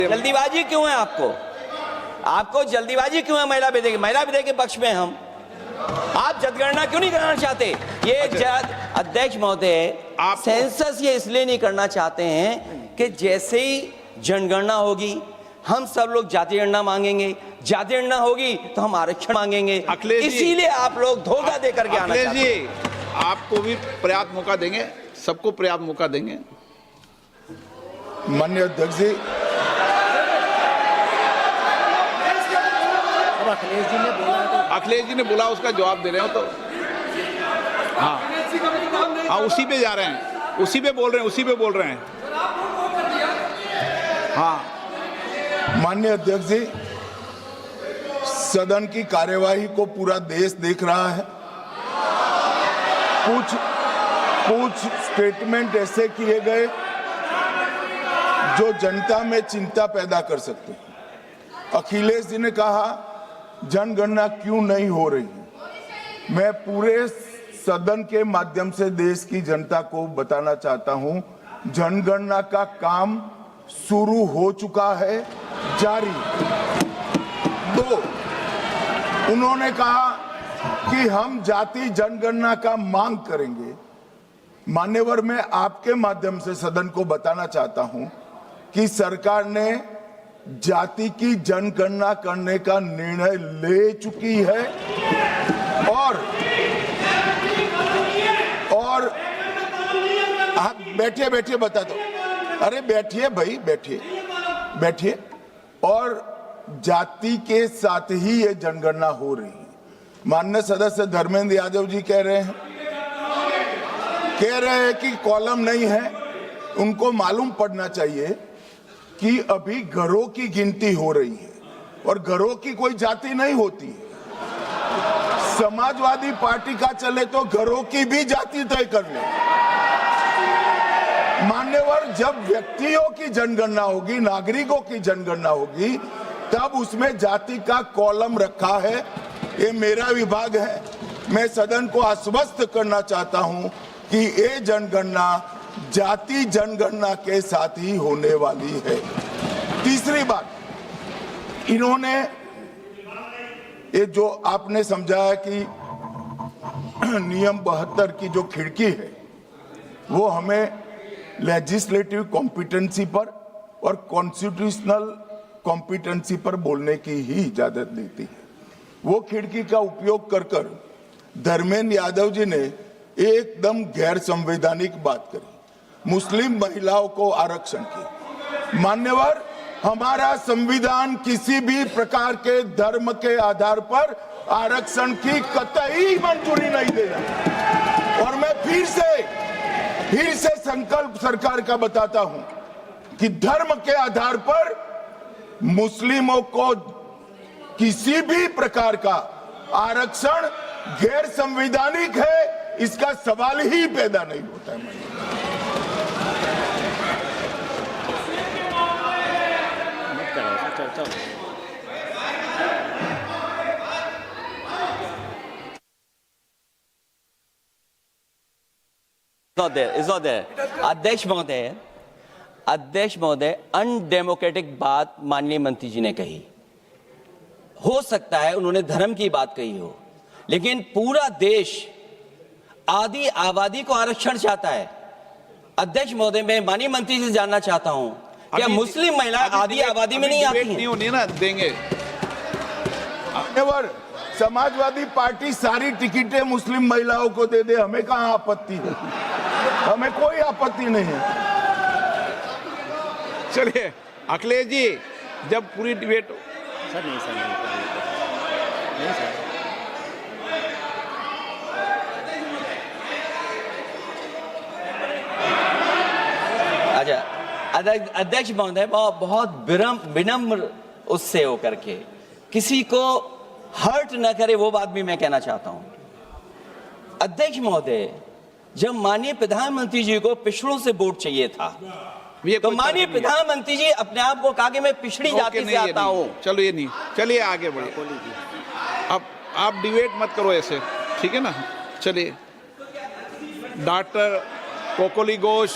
जल्दीबाजी क्यों है आपको जल्दीबाजी क्यों है महिला विधेयक के पक्ष में हम? आप जनगणना क्यों नहीं कराना चाहते? ये अध्यक्ष महोदय, आप सेंसस ये इसलिए नहीं करना चाहते हैं कि जैसे ही जनगणना होगी हम सब लोग जाति गणना मांगेंगे, जाति गणना होगी तो हम आरक्षण मांगेंगे, इसीलिए आप लोग धोखा देकर के आना चाहते हैं। आपको भी पर्याप्त मौका देंगे, सबको पर्याप्त मौका देंगे। माननीय अध्यक्ष जी, अखिलेश जी ने बोला, उसका जवाब दे रहे हो तो हाँ उसी पे जा रहे हैं, उसी पे बोल रहे हैं हाँ। माननीय अध्यक्ष जी, सदन की कार्यवाही को पूरा देश देख रहा है। कुछ स्टेटमेंट ऐसे किए गए जो जनता में चिंता पैदा कर सकते हैं। अखिलेश जी ने कहा जनगणना क्यों नहीं हो रही है। मैं पूरे सदन के माध्यम से देश की जनता को बताना चाहता हूं, जनगणना का काम शुरू हो चुका है, जारी। 2, उन्होंने कहा कि हम जाति जनगणना का मांग करेंगे। मान्यवर, मैं आपके माध्यम से सदन को बताना चाहता हूं कि सरकार ने जाति की जनगणना करने का निर्णय ले चुकी है और आप बैठिए बता दो। अरे बैठिए भाई, बैठिए। और जाति के साथ ही ये जनगणना हो रही है। माननीय सदस्य धर्मेंद्र यादव जी कह रहे हैं कि कॉलम नहीं है। उनको मालूम पड़ना चाहिए कि अभी घरों की गिनती हो रही है और घरों की कोई जाति नहीं होती है। समाजवादी पार्टी का चले तो घरों की भी जाति तय कर ले। मान्यवर, जब व्यक्तियों की जनगणना होगी, नागरिकों की जनगणना होगी, तब उसमें जाति का कॉलम रखा है। ये मेरा विभाग है। मैं सदन को आश्वस्त करना चाहता हूं कि ये जनगणना जाति जनगणना के साथ ही होने वाली है। तीसरी बात, इन्होंने ये जो आपने समझाया कि नियम 72 की जो खिड़की है वो हमें लेजिस्लेटिव कॉम्पिटेंसी पर और कॉन्स्टिट्यूशनल कॉम्पिटेंसी पर बोलने की ही इजाजत देती है। वो खिड़की का उपयोग कर धर्मेंद्र यादव जी ने एकदम गैर संवैधानिक बात करी, मुस्लिम महिलाओं को आरक्षण की। मान्यवर, हमारा संविधान किसी भी प्रकार के धर्म के आधार पर आरक्षण की कतई मंजूरी नहीं देगा। और मैं फिर से संकल्प सरकार का बताता हूं कि धर्म के आधार पर मुस्लिमों को किसी भी प्रकार का आरक्षण गैर संवैधानिक है, इसका सवाल ही पैदा नहीं होता है। It's not there. अध्यक्ष महोदय, अनडेमोक्रेटिक बात माननीय मंत्री जी ने कही। हो सकता है उन्होंने धर्म की बात कही हो, लेकिन पूरा देश आदि आबादी को आरक्षण चाहता है। अध्यक्ष महोदय, मैं माननीय मंत्री से जानना चाहता हूं, क्या मुस्लिम महिला आदि आबादी में नहीं आती नहीं होनी ना देंगे। समाजवादी पार्टी सारी टिकटें मुस्लिम महिलाओं को दे दे, हमें कहां आपत्ति है? हमें कोई आपत्ति नहीं है। चलिए अखिलेश जी, जब पूरी डिबेट सर नहीं सर। अच्छा, अध्यक्ष महोदय, बहुत विनम्र उससे होकर के किसी को हर्ट न करे, वो बात भी मैं कहना चाहता हूं। अध्यक्ष महोदय, जब माननीय प्रधानमंत्री जी को पिछड़ों से वोट चाहिए था, तो माननीय प्रधानमंत्री जी अपने आप को कहा कि मैं पिछड़ी जाति से आता हूं। चलो ये नहीं, चलिए आगे बढ़िए। अब आप डिबेट मत करो ऐसे, ठीक है ना? चलिए, डॉक्टर कोकोली घोष